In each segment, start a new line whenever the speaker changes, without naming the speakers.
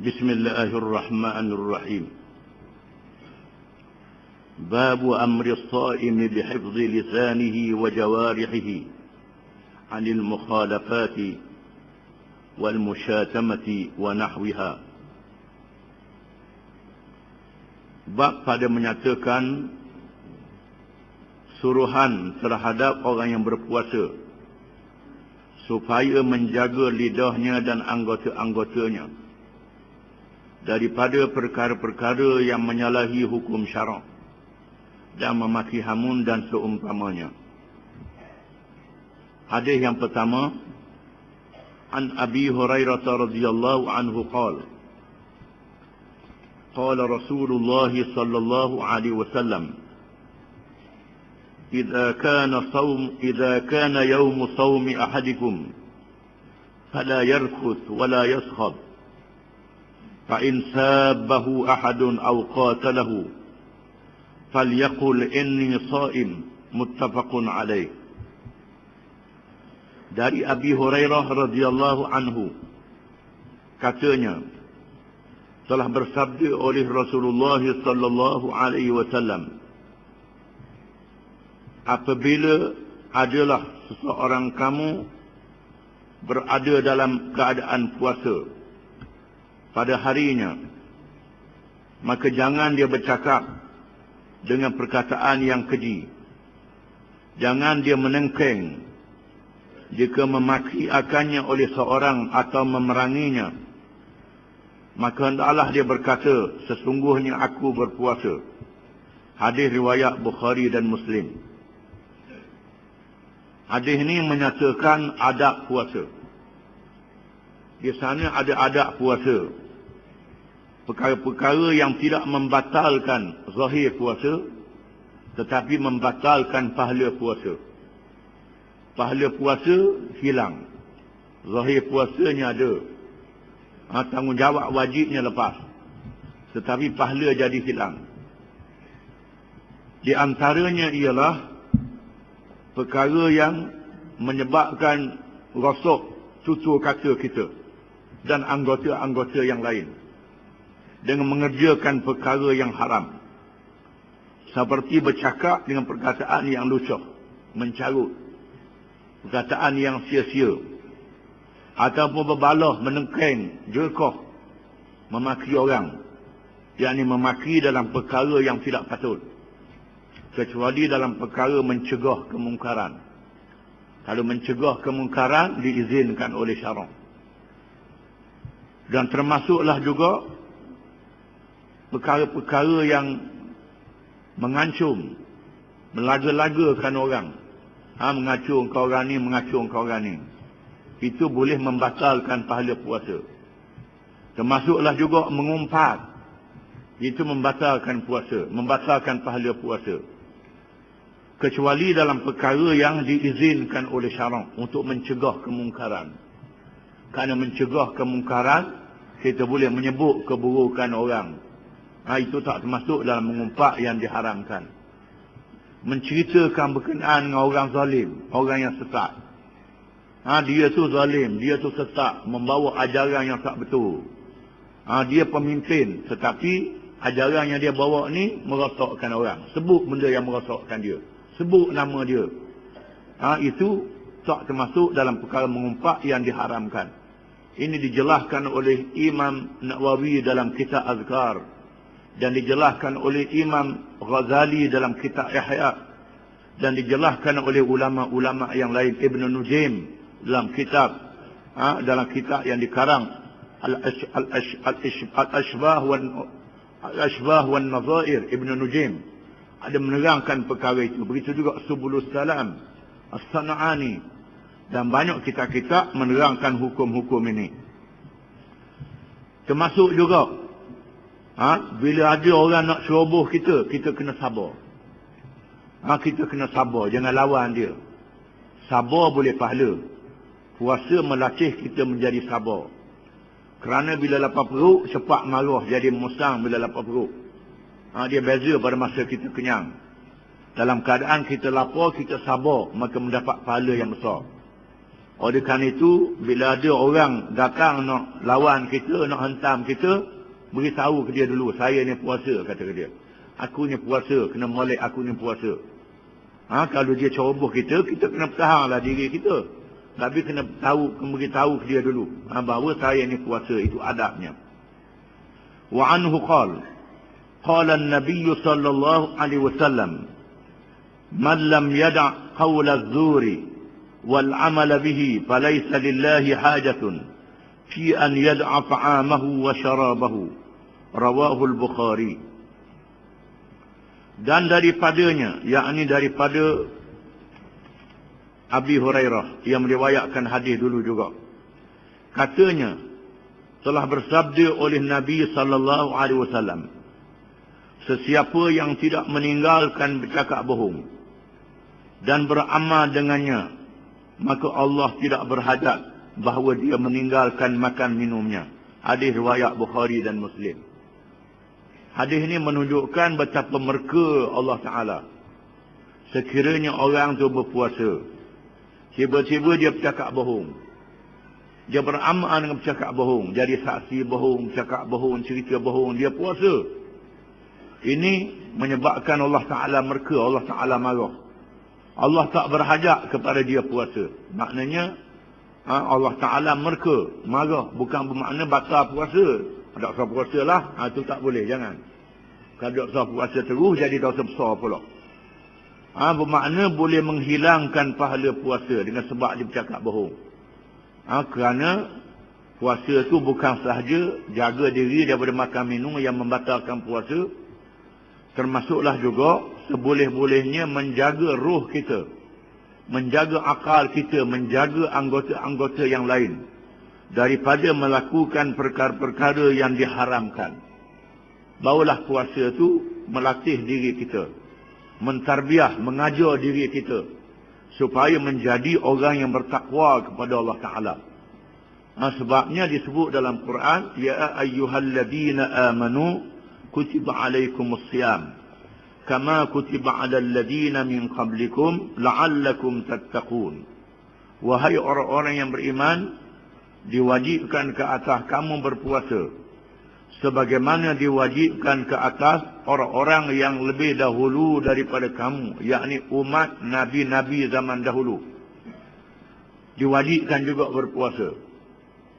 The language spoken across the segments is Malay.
Bismillahirrahmanirrahim. Babu amri as-saimi bihifzi lisanihi wa jawarihihi 'anil mukhalafati wal musyatamati wa nahwiha. Bab pada menyatakan suruhan terhadap orang yang berpuasa supaya menjaga lidahnya dan anggota-anggotanya daripada perkara-perkara yang menyalahi hukum syarak dan memaki hamun dan seumpamanya. Hadis yang pertama, an Abi Hurairah radhiyallahu anhu qala qala Rasulullah sallallahu alaihi wasallam إذا كان يوم صوم أحدكم فلا يرفث ولا يسخب فإن سابه أحد أو قاتله فليقل إني صائم متفق عليه. Dari Abi Hurairah radhiyallahu anhu katanya, telah bersabda oleh Rasulullah sallallahu alaihi wasallam, apabila adalah seseorang kamu berada dalam keadaan puasa pada harinya, maka jangan dia bercakap dengan perkataan yang keji. Jangan dia menengkeng jika memaki akannya oleh seorang atau memeranginya. Maka hendaklah dia berkata, sesungguhnya aku berpuasa. Hadis riwayat Bukhari dan Muslim. Hadis ini menyatakan adab puasa. Di sana ada adab puasa. Perkara-perkara yang tidak membatalkan zahir puasa, tetapi membatalkan pahala puasa. Pahala puasa hilang, zahir puasanya ada. Tanggungjawab wajibnya lepas, tetapi pahala jadi hilang. Di antaranya ialah perkara yang menyebabkan rosok tutur kata kita dan anggota-anggota yang lain dengan mengerjakan perkara yang haram, seperti bercakap dengan perkataan yang lucuh, mencarut, perkataan yang sia-sia, ataupun berbalah, menengkeng, jerkah, memaki orang, yakni memaki dalam perkara yang tidak patut, kecuali dalam perkara mencegah kemungkaran. Kalau mencegah kemungkaran diizinkan oleh syarak. Dan termasuklah juga perkara-perkara yang mengancam, melaga-lagakan orang. Mengacung kau orang ni, mengacung kau orang ni. Itu boleh membatalkan pahala puasa. Termasuklah juga mengumpat. Itu membatalkan puasa, membatalkan pahala puasa. Kecuali dalam perkara yang diizinkan oleh syarak untuk mencegah kemungkaran. Kerana mencegah kemungkaran, kita boleh menyebut keburukan orang. Itu tak termasuk dalam mengumpat yang diharamkan. Menceritakan berkenaan dengan orang zalim, orang yang sesat. Dia tu zalim, dia tu sesat, membawa ajaran yang tak betul. Dia pemimpin, tetapi ajaran yang dia bawa ni merosakkan orang. Sebut benda yang merosakkan dia, sebut nama dia. Itu tak termasuk dalam perkara mengumpat yang diharamkan. Ini dijelaskan oleh Imam Nawawi dalam kitab Azkar, dan dijelaskan oleh Imam Ghazali dalam kitab Ihya, dan dijelaskan oleh ulama-ulama yang lain, Ibn Nujim dalam kitab yang dikarang Al-Ashbah wan Nazair, Ibn Nujim ada menerangkan perkara itu. Begitu juga Subulus Salam As-Sana'ani, dan banyak kitab-kitab menerangkan hukum-hukum ini. Termasuk juga bila ada orang nak ceroboh kita, kita kena sabar. Kita kena sabar, jangan lawan dia. Sabar boleh pahala. Puasa melatih kita menjadi sabar. Kerana bila lapar perut, cepat marah, jadi musang bila lapar perut. Dia beza pada masa kita kenyang. Dalam keadaan kita lapar, kita sabar, maka mendapat pahala yang besar. Oleh kerana itu, bila ada orang datang nak lawan kita, nak hentam kita, beritahu ke dia dulu, saya ni puasa, kata ke dia. Aku ni puasa, kena molek aku ni puasa. Kalau dia ceroboh kita kena pertahanlah diri kita. Tapi kena beritahu ke dia dulu, bahawa saya ni puasa, itu adabnya. Wa anhu qala an-nabiy sallallahu alaihi wasallam, man lam yada' qawla az-zuri wal 'amala bihi falaysa lillahi hajatun fi an yad'a ta'amahu wa sharabahu. Rawahu al-Bukhari. Dan daripadanya, yakni daripada Abi Hurairah yang meriwayatkan hadis dulu juga, katanya telah bersabda oleh Nabi sallallahu alaihi wasallam, sesiapa yang tidak meninggalkan bercakap bohong dan beramal dengannya, maka Allah tidak berhajat bahawa dia meninggalkan makan minumnya. Hadis riwayat Bukhari dan Muslim. Hadis ini menunjukkan betapa murka Allah Ta'ala sekiranya orang tu berpuasa, tiba-tiba dia bercakap bohong, dia beramal dengan bercakap bohong, jadi saksi bohong, bercakap bohong, cerita bohong, dia puasa. Ini menyebabkan Allah Ta'ala murka, Allah Ta'ala marah. Allah tak berhajat kepada dia puasa. Maknanya Allah Ta'ala murka, marah. Bukan bermakna batal puasa. Tak usah puasa lah, itu tak boleh, jangan. Kalau tak usah puasa terus, jadi dosa besar pula. Bermakna boleh menghilangkan pahala puasa dengan sebab dia bercakap bohong. Kerana puasa tu bukan sahaja jaga diri daripada makan minum yang membatalkan puasa, termasuklah juga seboleh-bolehnya menjaga roh kita, menjaga akal kita, menjaga anggota-anggota yang lain daripada melakukan perkara-perkara yang diharamkan. Barulah puasa tu melatih diri kita, mentarbiah, mengajar diri kita supaya menjadi orang yang bertakwa kepada Allah Ta'ala. Sebabnya disebut dalam Quran, ya ayyuhalladzina amanu kutiba alaikumus siyam kama kutiba alal ladzina min qablikum la'allakum tattaqun. Wahai orang-orang yang beriman, diwajibkan ke atas kamu berpuasa sebagaimana diwajibkan ke atas orang-orang yang lebih dahulu daripada kamu, yakni umat nabi-nabi zaman dahulu. Diwajibkan juga berpuasa.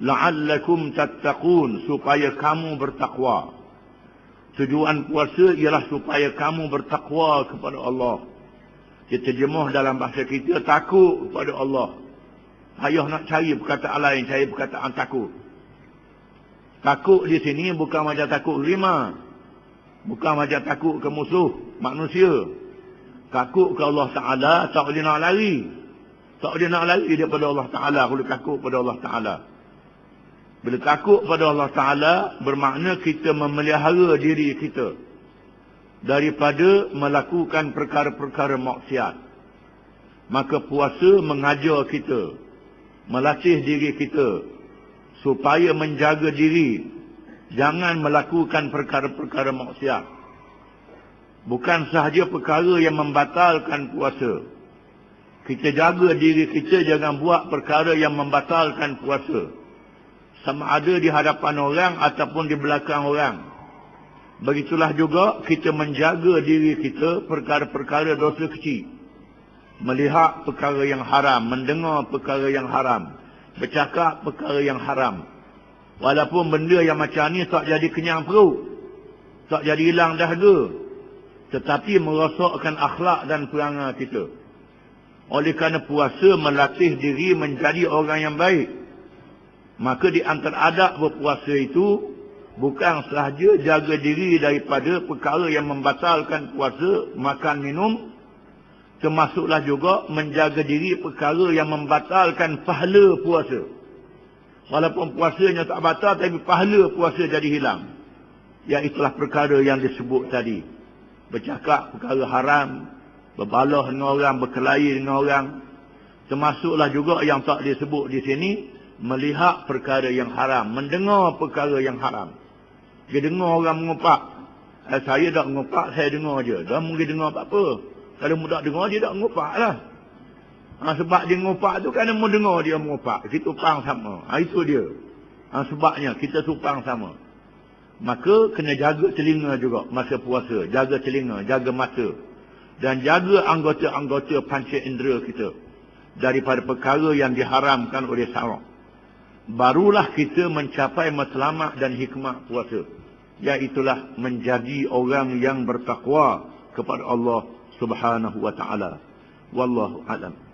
La'allakum tattaqun, supaya kamu bertakwa. Tujuan puasa ialah supaya kamu bertakwa kepada Allah. Kita terjemah dalam bahasa kita, takut kepada Allah. Ayah nak cari perkataan lain, cari perkataan takut. Takut di sini bukan macam takut lima, bukan macam takut ke musuh manusia. Takut ke Allah Ta'ala, tak boleh nak lari. Tak boleh nak lari daripada Allah Ta'ala kalau takut pada Allah Ta'ala. Bila takut pada Allah Ta'ala, bermakna kita memelihara diri kita daripada melakukan perkara-perkara maksiat. Maka puasa mengajar kita, melatih diri kita supaya menjaga diri, jangan melakukan perkara-perkara maksiat. Bukan sahaja perkara yang membatalkan puasa. Kita jaga diri kita jangan buat perkara yang membatalkan puasa, sama ada di hadapan orang ataupun di belakang orang. Begitulah juga kita menjaga diri kita perkara-perkara dosa kecil. Melihat perkara yang haram, mendengar perkara yang haram, bercakap perkara yang haram. Walaupun benda yang macam ni tak jadi kenyang perut, tak jadi hilang dahaga, tetapi merosakkan akhlak dan perangai kita. Oleh kerana puasa melatih diri menjadi orang yang baik, maka di antara adab berpuasa itu bukan sahaja jaga diri daripada perkara yang membatalkan puasa, makan minum, termasuklah juga menjaga diri perkara yang membatalkan pahala puasa. Walaupun puasanya tak batal, tapi pahala puasa jadi hilang. Ya, itulah perkara yang disebut tadi. Bercakap perkara haram, berbalah dengan orang, berkelahi dengan orang. Termasuklah juga yang tak disebut di sini, melihat perkara yang haram, mendengar perkara yang haram. Dia dengar orang mengupak. Saya tak mengupak, saya dengar je. Dah mungkin dengar apa-apa. Kalau mudah dengar, dia tak mengupak lah. Sebab dia ngopak tu kerana mendengar dia mengopak. Kita upang sama. Itu dia. Sebabnya kita supang sama. Maka kena jaga telinga juga masa puasa. Jaga telinga, jaga mata. Dan jaga anggota-anggota panca indera kita. Daripada perkara yang diharamkan oleh syarak. Barulah kita mencapai matlamat dan hikmah puasa. Iaitulah menjadi orang yang bertakwa kepada Allah Subhanahu wa ta'ala. Wallahu a'lam.